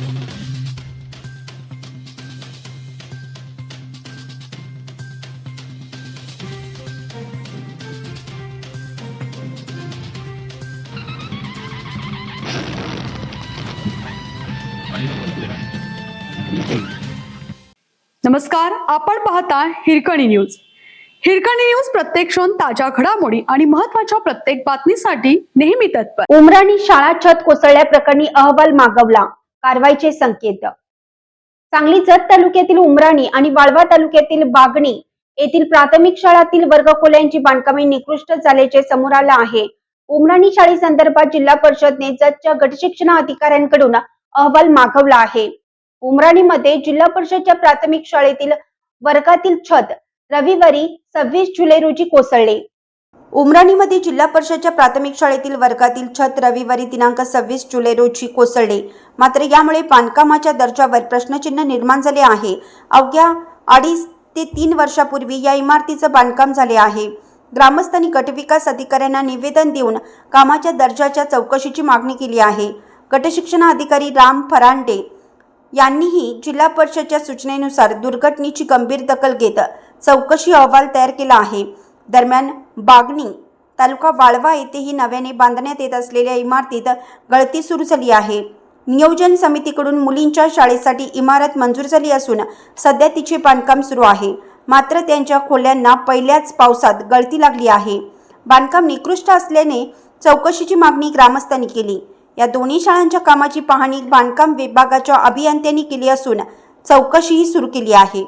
नमस्कार, आपण पाहता हिरकणी न्यूज. हिरकणी न्यूज प्रत्येक क्षण ताज्या घडामोडी आणि महत्त्वाच्या प्रत्येक बातमीसाठी नेहमी तत्पर. उमराणी शाळा छत कोसळल्याप्रकरणी अहवाल मागवला, कारवाईचे संकेत. सांगली जत तालुक्यातील उमराणी आणि वाळवा तालुक्यातील बागणी येथील प्राथमिक शाळातील वर्गखोल्यांची बांधकामे निकृष्ट झाल्याचे समोर आले आहे. उमराणी शाळेसंदर्भात जिल्हा परिषदने जतच्या गटशिक्षण अधिकाऱ्यांकडून अहवाल मागवला आहे. उमराणीमध्ये जिल्हा परिषदच्या प्राथमिक शाळेतील वर्गातील छत रविवारी 26 जुलै रोजी कोसळले. उमराणीमध्ये जिल्हा परिषदच्या प्राथमिक शाळेतील वर्गातील छत रविवारी दिनांक 26 जुलै रोजी कोसळले. मात्र यामुळे बांधकामाच्या दर्जावर प्रश्नचिन्ह निर्माण झाले आहे. अवघ्या 2.5 ते 3 वर्षापूर्वी या इमारतीचं बांधकाम झाले आहे. ग्रामस्थांनी गटविकास अधिकाऱ्यांना निवेदन देऊन कामाच्या दर्जाच्या चौकशीची मागणी केली आहे. गटशिक्षण अधिकारी राम फरांडे यांनीही जिल्हा परिषदच्या सूचनेनुसार दुर्घटनेची गंभीर दखल घेत चौकशी अहवाल तयार केला आहे. दरम्यान बागणी तालुका वाळवा येथेही नव्याने बांधण्यात येत असलेल्या इमारतीत गळती सुरू झाली आहे. नियोजन समितीकडून मुलींच्या शाळेसाठी इमारत मंजूर झाली असून सध्या तिचे बांधकाम सुरू आहे. मात्र त्यांच्या खोल्यांना पहिल्याच पावसात गळती लागली आहे. बांधकाम निकृष्ट असल्याने चौकशीची मागणी ग्रामस्थांनी केली. या दोन्ही शाळांच्या कामाची पाहणी बांधकाम विभागाच्या अभियंत्यांनी केली असून चौकशीही सुरू केली आहे.